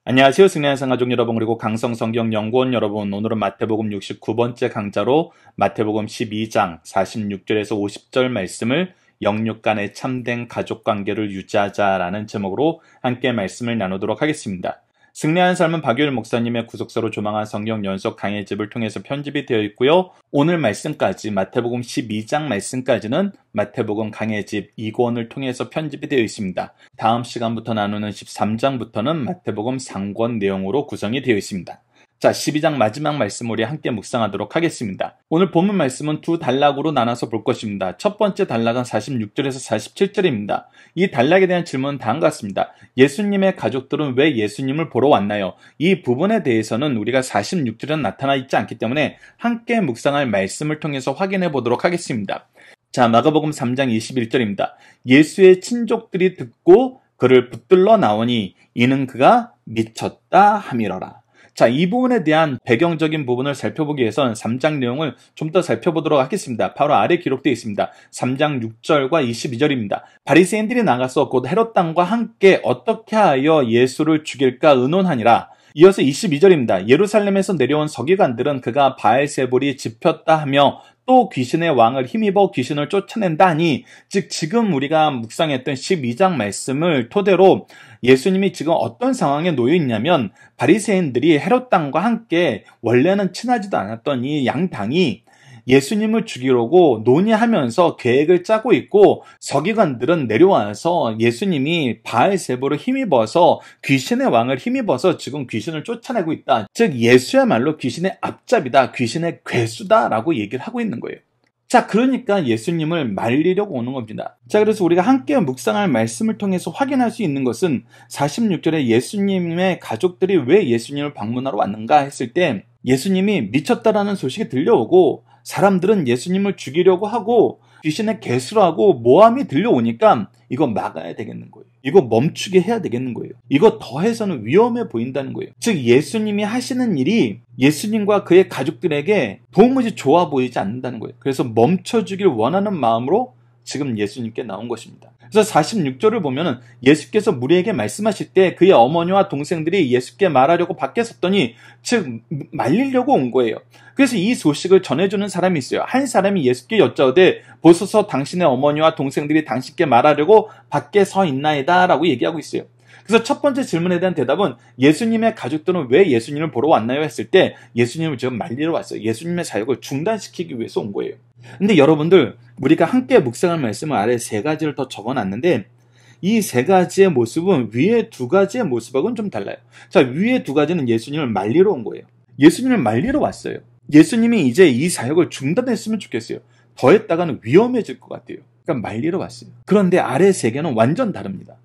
안녕하세요. 승리한상 가족 여러분, 그리고 강성성경연구원 여러분. 오늘은 마태복음 69번째 강좌로 마태복음 12장 46절에서 50절 말씀을 영육 간의 참된 가족관계를 유지하자라는 제목으로 함께 말씀을 나누도록 하겠습니다. 승리한 삶은 박유일 목사님의 구속사로 조망한 성경 연속 강해집을 통해서 편집이 되어 있고요. 오늘 말씀까지 마태복음 12장 말씀까지는 마태복음 강해집 2권을 통해서 편집이 되어 있습니다. 다음 시간부터 나누는 13장부터는 마태복음 상권 내용으로 구성이 되어 있습니다. 자, 12장 마지막 말씀 우리 함께 묵상하도록 하겠습니다. 오늘 본문 말씀은 두 단락으로 나눠서 볼 것입니다. 첫 번째 단락은 46절에서 47절입니다. 이 단락에 대한 질문은 다음과 같습니다. 예수님의 가족들은 왜 예수님을 보러 왔나요? 이 부분에 대해서는 우리가 46절에 나타나 있지 않기 때문에 함께 묵상할 말씀을 통해서 확인해 보도록 하겠습니다. 자, 마가복음 3장 21절입니다. 예수의 친족들이 듣고 그를 붙들러 나오니 이는 그가 미쳤다 함이러라. 자, 이 부분에 대한 배경적인 부분을 살펴보기 위해서는 3장 내용을 좀 더 살펴보도록 하겠습니다. 바로 아래 기록되어 있습니다. 3장 6절과 22절입니다. 바리새인들이 나가서 곧 헤롯 당과 함께 어떻게 하여 예수를 죽일까 의논하니라. 이어서 22절입니다. 예루살렘에서 내려온 서기관들은 그가 바알세불이 집혔다 하며 또 귀신의 왕을 힘입어 귀신을 쫓아낸다 하니, 즉 지금 우리가 묵상했던 12장 말씀을 토대로 예수님이 지금 어떤 상황에 놓여 있냐면, 바리새인들이 헤롯 당과 함께 원래는 친하지도 않았던 이 양 당이 예수님을 죽이려고 논의하면서 계획을 짜고 있고, 서기관들은 내려와서 예수님이 바알세불을 힘입어서 귀신의 왕을 힘입어서 지금 귀신을 쫓아내고 있다. 즉 예수야말로 귀신의 앞잡이다, 귀신의 괴수다라고 얘기를 하고 있는 거예요. 자, 그러니까 예수님을 말리려고 오는 겁니다. 자, 그래서 우리가 함께 묵상할 말씀을 통해서 확인할 수 있는 것은 46절에 예수님의 가족들이 왜 예수님을 방문하러 왔는가 했을 때, 예수님이 미쳤다라는 소식이 들려오고 사람들은 예수님을 죽이려고 하고 귀신의 괴수라고 모함이 들려오니까 이거 막아야 되겠는 거예요. 이거 멈추게 해야 되겠는 거예요. 이거 더해서는 위험해 보인다는 거예요. 즉 예수님이 하시는 일이 예수님과 그의 가족들에게 도무지 좋아 보이지 않는다는 거예요. 그래서 멈춰주길 원하는 마음으로 지금 예수님께 나온 것입니다. 그래서 46절을 보면은 예수께서 무리에게 말씀하실 때 그의 어머니와 동생들이 예수께 말하려고 밖에 섰더니, 즉 말리려고 온 거예요. 그래서 이 소식을 전해주는 사람이 있어요. 한 사람이 예수께 여짜오되 보소서 당신의 어머니와 동생들이 당신께 말하려고 밖에 서 있나이다 라고 얘기하고 있어요. 그래서 첫 번째 질문에 대한 대답은 예수님의 가족들은 왜 예수님을 보러 왔나요? 했을 때 예수님을 지금 말리러 왔어요. 예수님의 사역을 중단시키기 위해서 온 거예요. 근데 여러분들, 우리가 함께 묵상할 말씀을 아래 세 가지를 더 적어놨는데, 이 세 가지의 모습은 위에 두 가지의 모습하고는 좀 달라요. 자, 위에 두 가지는 예수님을 말리러 온 거예요. 예수님을 말리러 왔어요. 예수님이 이제 이 사역을 중단했으면 좋겠어요. 더 했다가는 위험해질 것 같아요. 그러니까 말리러 왔어요. 그런데 아래 세 개는 완전 다릅니다.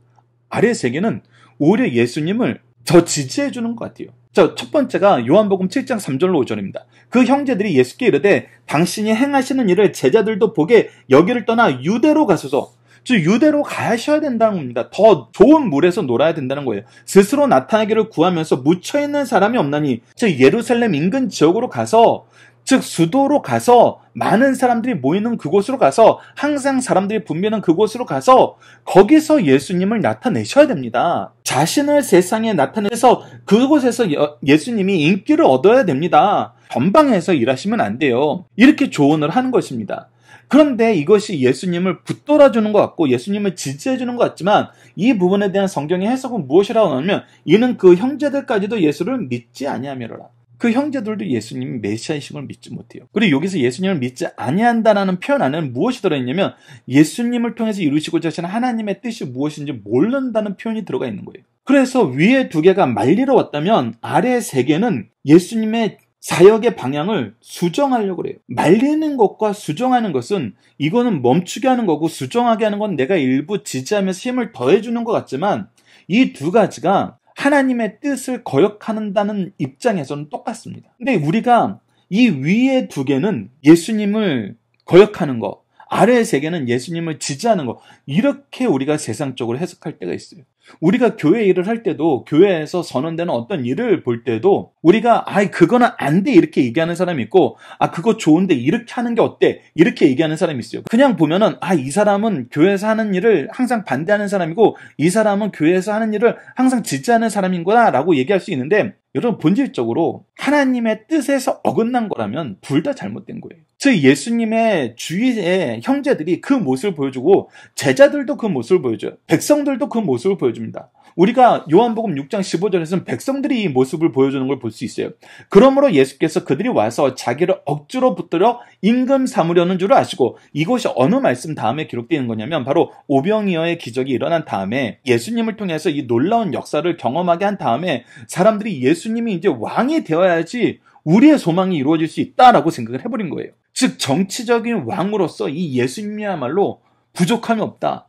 아래 세 개는 오히려 예수님을 더 지지해 주는 것 같아요. 자, 첫 번째가 요한복음 7장 3절로 5절입니다. 그 형제들이 예수께 이르되 당신이 행하시는 일을 제자들도 보게 여기를 떠나 유대로 가소서. 즉 유대로 가셔야 된다는 겁니다. 더 좋은 물에서 놀아야 된다는 거예요. 스스로 나타나기를 구하면서 묻혀있는 사람이 없나니, 즉 예루살렘 인근 지역으로 가서, 즉 수도로 가서 많은 사람들이 모이는 그곳으로 가서, 항상 사람들이 붐비는 그곳으로 가서 거기서 예수님을 나타내셔야 됩니다. 자신을 세상에 나타내서 그곳에서 예수님이 인기를 얻어야 됩니다. 전방에서 일하시면 안 돼요. 이렇게 조언을 하는 것입니다. 그런데 이것이 예수님을 붙들어주는 것 같고 예수님을 지지해주는 것 같지만, 이 부분에 대한 성경의 해석은 무엇이라고 하냐면, 이는 그 형제들까지도 예수를 믿지 아니하미로라. 그 형제들도 예수님이 메시아이심을 믿지 못해요. 그리고 여기서 예수님을 믿지 아니한다라는 표현 안에는 무엇이 들어있냐면, 예수님을 통해서 이루시고자 하시는 하나님의 뜻이 무엇인지 모른다는 표현이 들어가 있는 거예요. 그래서 위에 두 개가 말리러 왔다면 아래 세 개는 예수님의 사역의 방향을 수정하려고 그래요. 말리는 것과 수정하는 것은, 이거는 멈추게 하는 거고 수정하게 하는 건 내가 일부 지지하면서 힘을 더해주는 것 같지만, 이 두 가지가 하나님의 뜻을 거역한다는 입장에서는 똑같습니다. 근데 우리가 이 위에 두 개는 예수님을 거역하는 거, 아래 세 개는 예수님을 지지하는 거, 이렇게 우리가 세상적으로 해석할 때가 있어요. 우리가 교회 일을 할 때도, 교회에서 선언되는 어떤 일을 볼 때도 우리가 그거는 안 돼 이렇게 얘기하는 사람이 있고, 그거 좋은데 이렇게 하는 게 어때 이렇게 얘기하는 사람이 있어요. 그냥 보면은 이 사람은 교회에서 하는 일을 항상 반대하는 사람이고, 이 사람은 교회에서 하는 일을 항상 지지하는 사람인 거다 라고 얘기할 수 있는데, 여러분 본질적으로 하나님의 뜻에서 어긋난 거라면 둘 다 잘못된 거예요. 즉 예수님의 주위의 형제들이 그 모습을 보여주고, 제자들도 그 모습을 보여줘요. 백성들도 그 모습을 보여줍니다. 우리가 요한복음 6장 15절에서는 백성들이 이 모습을 보여주는 걸 볼 수 있어요. 그러므로 예수께서 그들이 와서 자기를 억지로 붙들어 임금 삼으려는 줄 아시고, 이것이 어느 말씀 다음에 기록되어 있는 거냐면 바로 오병이어의 기적이 일어난 다음에, 예수님을 통해서 이 놀라운 역사를 경험하게 한 다음에 사람들이 예수님이 이제 왕이 되어야지 우리의 소망이 이루어질 수 있다라고 생각을 해버린 거예요. 즉 정치적인 왕으로서 이 예수님이야말로 부족함이 없다.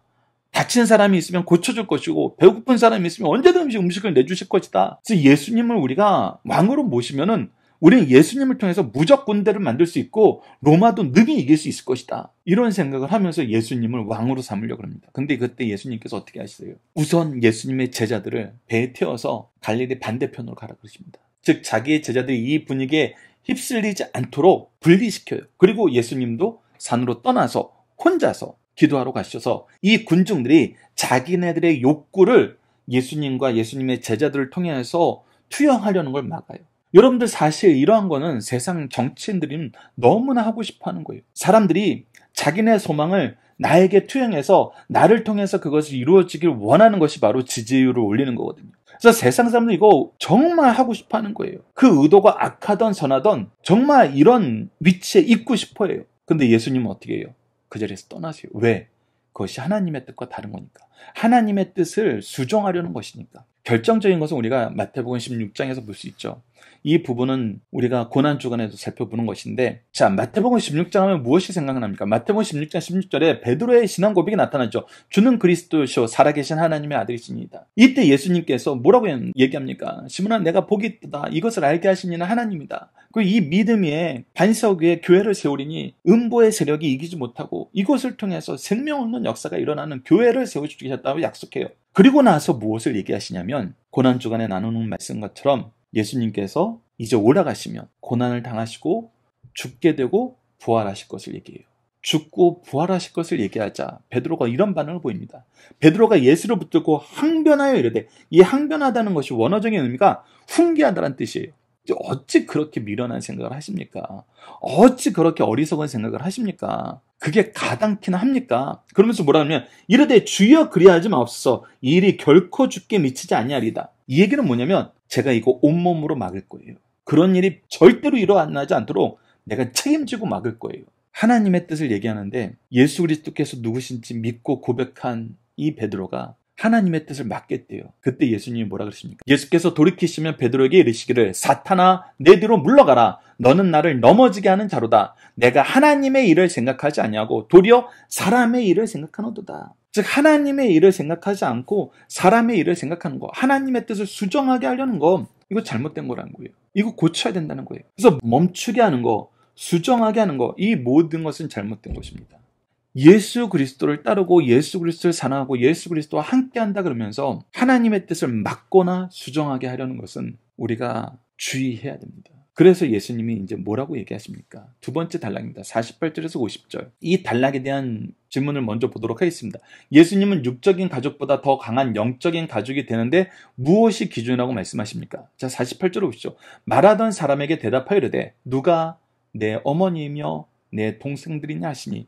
다친 사람이 있으면 고쳐줄 것이고, 배고픈 사람이 있으면 언제든지 음식을 내주실 것이다. 즉 예수님을 우리가 왕으로 모시면은 우리는 예수님을 통해서 무적 군대를 만들 수 있고 로마도 능히 이길 수 있을 것이다. 이런 생각을 하면서 예수님을 왕으로 삼으려고 합니다. 근데 그때 예수님께서 어떻게 하시어요? 우선 예수님의 제자들을 배에 태워서 갈릴리 반대편으로 가라 그러십니다. 즉 자기의 제자들이 이 분위기에 휩쓸리지 않도록 분리시켜요. 그리고 예수님도 산으로 떠나서 혼자서 기도하러 가셔서 이 군중들이 자기네들의 욕구를 예수님과 예수님의 제자들을 통해서 투영하려는 걸 막아요. 여러분들 사실 이러한 거는 세상 정치인들이 너무나 하고 싶어 하는 거예요. 사람들이 자기네 소망을 나에게 투영해서 나를 통해서 그것이 이루어지길 원하는 것이 바로 지지율을 올리는 거거든요. 그래서 세상 사람들 이거 정말 하고 싶어 하는 거예요. 그 의도가 악하던 선하던 정말 이런 위치에 있고 싶어 해요. 근데 예수님은 어떻게 해요? 그 자리에서 떠나세요. 왜? 그것이 하나님의 뜻과 다른 거니까. 하나님의 뜻을 수정하려는 것이니까. 결정적인 것은 우리가 마태복음 16장에서 볼 수 있죠. 이 부분은 우리가 고난주간에도 살펴보는 것인데, 자, 마태복음 16장 하면 무엇이 생각납니까? 마태복음 16장 16절에 베드로의 신앙 고백이 나타나죠. 주는 그리스도시요 살아계신 하나님의 아들이십니다. 이때 예수님께서 뭐라고 얘기합니까? 시몬아 내가 복이 있다. 이것을 알게 하신 이는 하나님이다. 그리고 이 믿음 위에 반석 위에 교회를 세우리니 음보의 세력이 이기지 못하고 이것을 통해서 생명 없는 역사가 일어나는 교회를 세워주시겠다고 약속해요. 그리고 나서 무엇을 얘기하시냐면, 고난주간에 나누는 말씀 것처럼 예수님께서 이제 올라가시면 고난을 당하시고 죽게 되고 부활하실 것을 얘기해요. 죽고 부활하실 것을 얘기하자 베드로가 이런 반응을 보입니다. 베드로가 예수를 붙들고 항변하여 이르되, 이 항변하다는 것이 원어적인 의미가 훈계하다는 뜻이에요. 어찌 그렇게 미련한 생각을 하십니까? 어찌 그렇게 어리석은 생각을 하십니까? 그게 가당키나 합니까? 그러면서 뭐라 하면 이르되 주여 그리하지 마옵소서, 이 일이 결코 죽게 미치지 아니하리다. 이 얘기는 뭐냐면 제가 이거 온몸으로 막을 거예요. 그런 일이 절대로 일어나지 않도록 내가 책임지고 막을 거예요. 하나님의 뜻을 얘기하는데 예수 그리스도께서 누구신지 믿고 고백한 이 베드로가 하나님의 뜻을 맡겠대요. 그때 예수님이 뭐라 그러십니까? 예수께서 돌이키시면 베드로에게 이르시기를, 사탄아 내 뒤로 물러가라. 너는 나를 넘어지게 하는 자로다. 내가 하나님의 일을 생각하지 아니하고 도리어 사람의 일을 생각하노도다. 즉 하나님의 일을 생각하지 않고 사람의 일을 생각하는 거, 하나님의 뜻을 수정하게 하려는 거, 이거 잘못된 거라는 거예요. 이거 고쳐야 된다는 거예요. 그래서 멈추게 하는 거, 수정하게 하는 거, 이 모든 것은 잘못된 것입니다. 예수 그리스도를 따르고 예수 그리스도를 사랑하고 예수 그리스도와 함께한다 그러면서 하나님의 뜻을 막거나 수정하게 하려는 것은 우리가 주의해야 됩니다. 그래서 예수님이 이제 뭐라고 얘기하십니까? 두 번째 단락입니다. 48절에서 50절. 이 단락에 대한 질문을 먼저 보도록 하겠습니다. 예수님은 육적인 가족보다 더 강한 영적인 가족이 되는데 무엇이 기준이라고 말씀하십니까? 자, 48절 보시죠. 말하던 사람에게 대답하여 이르되, 누가 내 어머니이며 내 동생들이냐 하시니,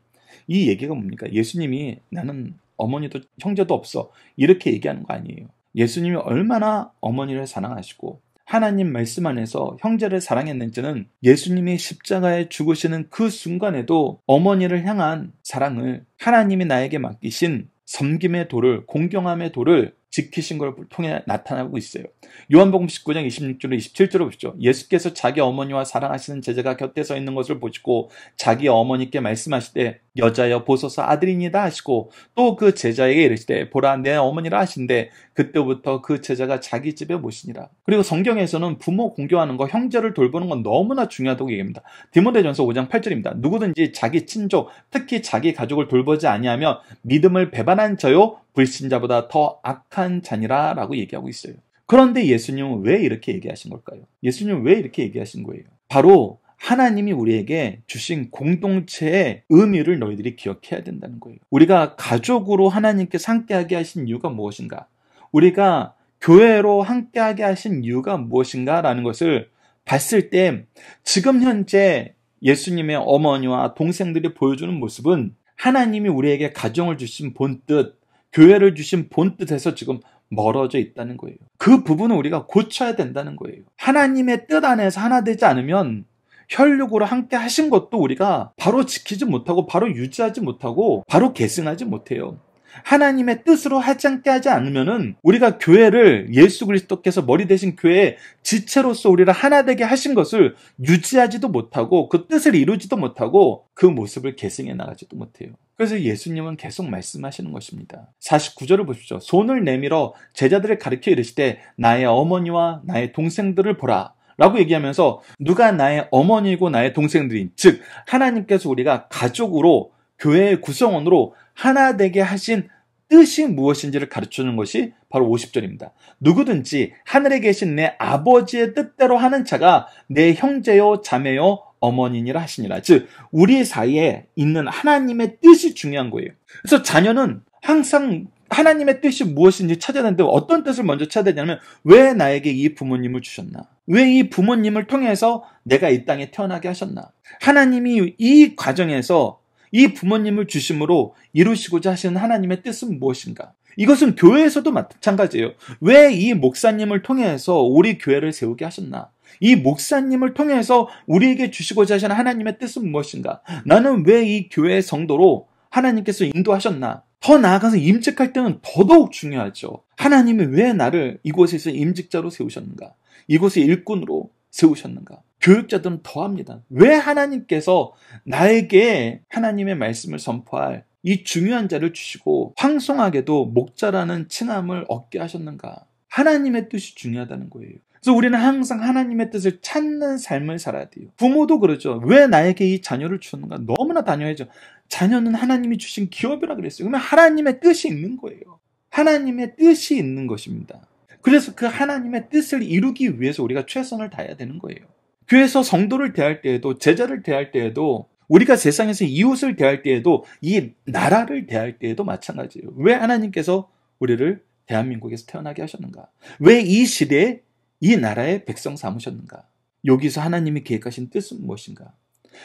이 얘기가 뭡니까? 예수님이 나는 어머니도 형제도 없어 이렇게 얘기하는 거 아니에요. 예수님이 얼마나 어머니를 사랑하시고 하나님 말씀 안에서 형제를 사랑했는지는 예수님이 십자가에 죽으시는 그 순간에도 어머니를 향한 사랑을 하나님이 나에게 맡기신 섬김의 도를, 공경함의 도를 지키신 걸 통해 나타나고 있어요. 요한복음 19장 26절로 27절을 보시죠. 예수께서 자기 어머니와 사랑하시는 제자가 곁에 서 있는 것을 보시고 자기 어머니께 말씀하시되, 여자여 보소서 아들이니다 하시고 또 그 제자에게 이르시되 보라 내 어머니라 하신대 그때부터 그 제자가 자기 집에 모시니라. 그리고 성경에서는 부모 공경하는 거, 형제를 돌보는 건 너무나 중요하다고 얘기합니다. 디모데전서 5장 8절입니다. 누구든지 자기 친족, 특히 자기 가족을 돌보지 아니하며 믿음을 배반한 자요 불신자보다 더 악한 자니라 라고 얘기하고 있어요. 그런데 예수님은 왜 이렇게 얘기하신 걸까요? 예수님은 왜 이렇게 얘기하신 거예요? 바로 하나님이 우리에게 주신 공동체의 의미를 너희들이 기억해야 된다는 거예요. 우리가 가족으로 하나님께서 함께하게 하신 이유가 무엇인가? 우리가 교회로 함께하게 하신 이유가 무엇인가? 라는 것을 봤을 때 지금 현재 예수님의 어머니와 동생들이 보여주는 모습은 하나님이 우리에게 가정을 주신 본뜻, 교회를 주신 본뜻에서 지금 멀어져 있다는 거예요. 그 부분을 우리가 고쳐야 된다는 거예요. 하나님의 뜻 안에서 하나 되지 않으면 혈육으로 함께 하신 것도 우리가 바로 지키지 못하고 바로 유지하지 못하고 바로 계승하지 못해요. 하나님의 뜻으로 함께 하지 않으면은 우리가 교회를 예수 그리스도께서 머리 대신 교회의 지체로서 우리를 하나 되게 하신 것을 유지하지도 못하고 그 뜻을 이루지도 못하고 그 모습을 계승해 나가지도 못해요. 그래서 예수님은 계속 말씀하시는 것입니다. 49절을 보십시오. 손을 내밀어 제자들을 가르쳐 이르시되 나의 어머니와 나의 동생들을 보라. 라고 얘기하면서 누가 나의 어머니고 나의 동생들인, 즉 하나님께서 우리가 가족으로 교회의 구성원으로 하나 되게 하신 뜻이 무엇인지를 가르쳐주는 것이 바로 50절입니다. 누구든지 하늘에 계신 내 아버지의 뜻대로 하는 자가 내 형제요 자매요 어머니니라 하시니라. 즉 우리 사이에 있는 하나님의 뜻이 중요한 거예요. 그래서 자녀는 항상 하나님의 뜻이 무엇인지 찾아야 되는데 어떤 뜻을 먼저 찾아야 되냐면 왜 나에게 이 부모님을 주셨나? 왜 이 부모님을 통해서 내가 이 땅에 태어나게 하셨나? 하나님이 이 과정에서 이 부모님을 주심으로 이루시고자 하시는 하나님의 뜻은 무엇인가? 이것은 교회에서도 마찬가지예요. 왜 이 목사님을 통해서 우리 교회를 세우게 하셨나? 이 목사님을 통해서 우리에게 주시고자 하시는 하나님의 뜻은 무엇인가? 나는 왜 이 교회의 성도로 하나님께서 인도하셨나? 더 나아가서 임직할 때는 더더욱 중요하죠. 하나님이 왜 나를 이곳에서 임직자로 세우셨는가? 이곳의 일꾼으로 세우셨는가? 교육자들은 더합니다. 왜 하나님께서 나에게 하나님의 말씀을 선포할 이 중요한 자를 주시고 황송하게도 목자라는 칭함을 얻게 하셨는가? 하나님의 뜻이 중요하다는 거예요. 그래서 우리는 항상 하나님의 뜻을 찾는 삶을 살아야 돼요. 부모도 그러죠. 왜 나에게 이 자녀를 주셨는가? 너무나 단호해져. 자녀는 하나님이 주신 기업이라 그랬어요. 그러면 하나님의 뜻이 있는 거예요. 하나님의 뜻이 있는 것입니다. 그래서 그 하나님의 뜻을 이루기 위해서 우리가 최선을 다해야 되는 거예요. 교회에서 성도를 대할 때에도, 제자를 대할 때에도, 우리가 세상에서 이웃을 대할 때에도, 이 나라를 대할 때에도 마찬가지예요. 왜 하나님께서 우리를 대한민국에서 태어나게 하셨는가? 왜 이 시대에 이 나라의 백성 삼으셨는가? 여기서 하나님이 계획하신 뜻은 무엇인가?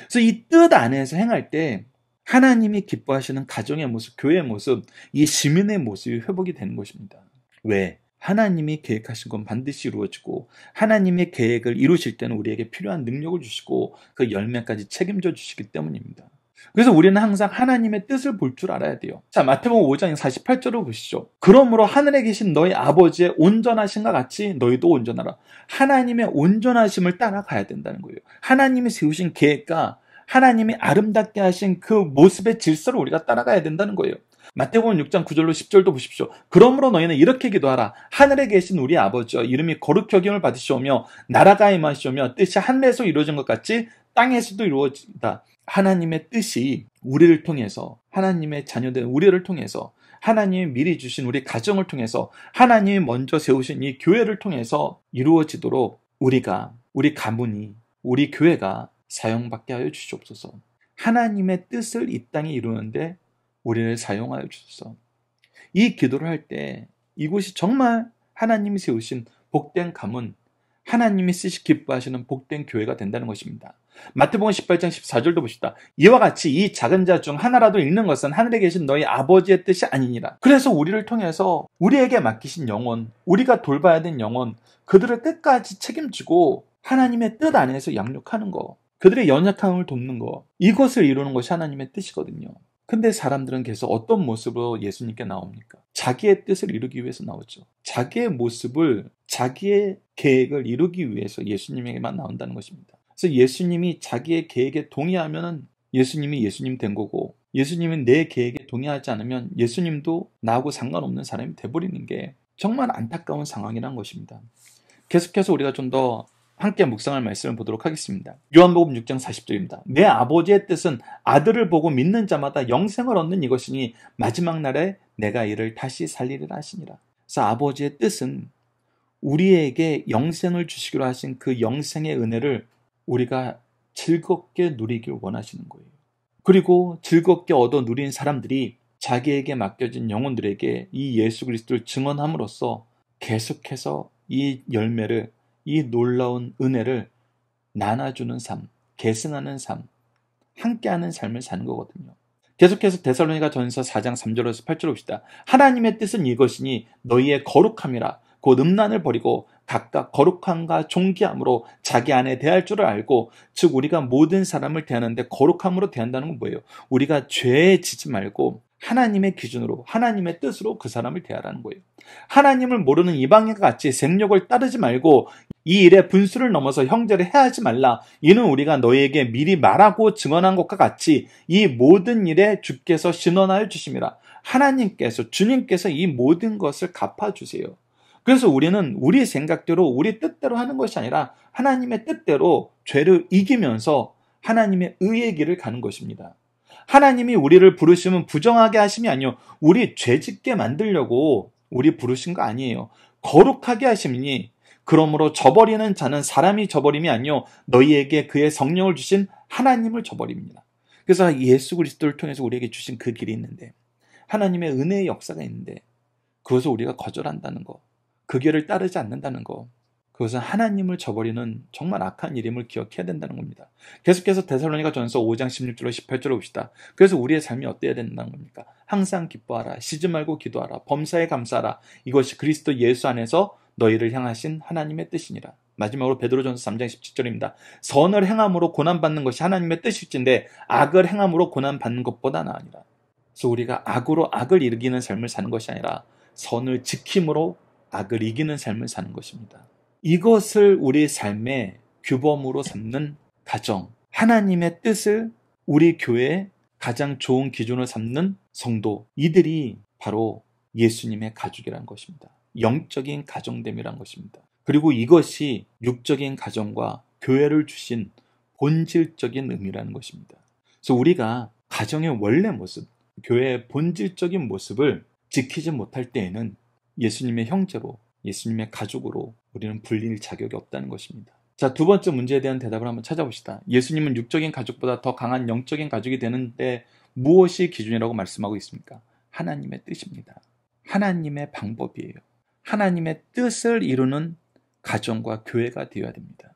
그래서 이 뜻 안에서 행할 때 하나님이 기뻐하시는 가정의 모습, 교회의 모습, 이 시민의 모습이 회복이 되는 것입니다. 왜? 하나님이 계획하신 건 반드시 이루어지고 하나님의 계획을 이루실 때는 우리에게 필요한 능력을 주시고 그 열매까지 책임져 주시기 때문입니다. 그래서 우리는 항상 하나님의 뜻을 볼 줄 알아야 돼요. 자, 마태복음 5장 48절을 보시죠. 그러므로 하늘에 계신 너희 아버지의 온전하심과 같이 너희도 온전하라. 하나님의 온전하심을 따라가야 된다는 거예요. 하나님이 세우신 계획과 하나님이 아름답게 하신 그 모습의 질서를 우리가 따라가야 된다는 거예요. 마태복음 6장 9절로 10절도 보십시오. 그러므로 너희는 이렇게 기도하라. 하늘에 계신 우리 아버지여 이름이 거룩히 여김을 받으시오며 나라가 임하시오며 뜻이 하늘에서 이루어진 것 같이 땅에서도 이루어진다. 하나님의 뜻이 우리를 통해서, 하나님의 자녀된 우리를 통해서, 하나님이 미리 주신 우리 가정을 통해서, 하나님이 먼저 세우신 이 교회를 통해서 이루어지도록 우리가, 우리 가문이, 우리 교회가 사용받게 하여 주시옵소서. 하나님의 뜻을 이 땅에 이루는데 우리를 사용하여 주소서. 이 기도를 할 때 이곳이 정말 하나님이 세우신 복된 가문, 하나님이 쓰시 기뻐하시는 복된 교회가 된다는 것입니다. 마태복음 18장 14절도 보십시다. 이와 같이 이 작은 자 중 하나라도 읽는 것은 하늘에 계신 너희 아버지의 뜻이 아니니라. 그래서 우리를 통해서 우리에게 맡기신 영혼, 우리가 돌봐야 된 영혼, 그들을 끝까지 책임지고 하나님의 뜻 안에서 양육하는 거, 그들의 연약함을 돕는 거, 이것을 이루는 것이 하나님의 뜻이거든요. 근데 사람들은 계속 어떤 모습으로 예수님께 나옵니까? 자기의 뜻을 이루기 위해서 나오죠. 자기의 모습을, 자기의 계획을 이루기 위해서 예수님에게만 나온다는 것입니다. 그래서 예수님이 자기의 계획에 동의하면 예수님이 예수님 된 거고, 예수님은 내 계획에 동의하지 않으면 예수님도 나하고 상관없는 사람이 돼버리는 게 정말 안타까운 상황이라는 것입니다. 계속해서 우리가 좀 더 함께 묵상할 말씀을 보도록 하겠습니다. 요한복음 6장 40절입니다. 내 아버지의 뜻은 아들을 보고 믿는 자마다 영생을 얻는 이것이니 마지막 날에 내가 이를 다시 살리리라 하시니라. 그래서 아버지의 뜻은 우리에게 영생을 주시기로 하신 그 영생의 은혜를 우리가 즐겁게 누리길 원하시는 거예요. 그리고 즐겁게 얻어 누린 사람들이 자기에게 맡겨진 영혼들에게 이 예수 그리스도를 증언함으로써 계속해서 이 열매를, 이 놀라운 은혜를 나눠주는 삶, 계승하는 삶, 함께하는 삶을 사는 거거든요. 계속해서 데살로니가 전서 4장 3절에서 8절 봅시다. 하나님의 뜻은 이것이니 너희의 거룩함이라 곧 음란을 버리고 각각 거룩함과 존귀함으로 자기 안에 대할 줄을 알고, 즉 우리가 모든 사람을 대하는데 거룩함으로 대한다는 건 뭐예요? 우리가 죄에 지지 말고 하나님의 기준으로, 하나님의 뜻으로 그 사람을 대하라는 거예요. 하나님을 모르는 이방인과 같이 생욕을 따르지 말고 이 일에 분수를 넘어서 형제를 해하지 말라. 이는 우리가 너희에게 미리 말하고 증언한 것과 같이 이 모든 일에 주께서 신원하여 주심이라. 하나님께서, 주님께서 이 모든 것을 갚아주세요. 그래서 우리는 우리 생각대로, 우리 뜻대로 하는 것이 아니라 하나님의 뜻대로 죄를 이기면서 하나님의 의의 길을 가는 것입니다. 하나님이 우리를 부르시면 부정하게 하심이 아니요, 우리 죄짓게 만들려고 우리 부르신 거 아니에요. 거룩하게 하심이니 그러므로 저버리는 자는 사람이 저버림이 아니요 너희에게 그의 성령을 주신 하나님을 저버립니다. 그래서 예수 그리스도를 통해서 우리에게 주신 그 길이 있는데, 하나님의 은혜의 역사가 있는데 그것을 우리가 거절한다는 거, 그 길을 따르지 않는다는 거, 그것은 하나님을 저버리는 정말 악한 일임을 기억해야 된다는 겁니다. 계속해서 데살로니가 전서 5장 16절로 18절을 봅시다. 그래서 우리의 삶이 어때야 된다는 겁니까? 항상 기뻐하라, 쉬지 말고 기도하라, 범사에 감사하라. 이것이 그리스도 예수 안에서 너희를 향하신 하나님의 뜻이니라. 마지막으로 베드로전서 3장 17절입니다. 선을 행함으로 고난받는 것이 하나님의 뜻일진데 악을 행함으로 고난받는 것보다 나으니라. 그래서 우리가 악으로 악을 이기는 삶을 사는 것이 아니라 선을 지킴으로 악을 이기는 삶을 사는 것입니다. 이것을 우리 삶의 규범으로 삼는 가정, 하나님의 뜻을 우리 교회의 가장 좋은 기준으로 삼는 성도, 이들이 바로 예수님의 가족이라는 것입니다. 영적인 가정됨이란 것입니다. 그리고 이것이 육적인 가정과 교회를 주신 본질적인 의미라는 것입니다. 그래서 우리가 가정의 원래 모습, 교회의 본질적인 모습을 지키지 못할 때에는 예수님의 형제로, 예수님의 가족으로 우리는 불릴 자격이 없다는 것입니다. 자, 두 번째 문제에 대한 대답을 한번 찾아봅시다. 예수님은 육적인 가족보다 더 강한 영적인 가족이 되는데 무엇이 기준이라고 말씀하고 있습니까? 하나님의 뜻입니다. 하나님의 방법이에요. 하나님의 뜻을 이루는 가정과 교회가 되어야 됩니다.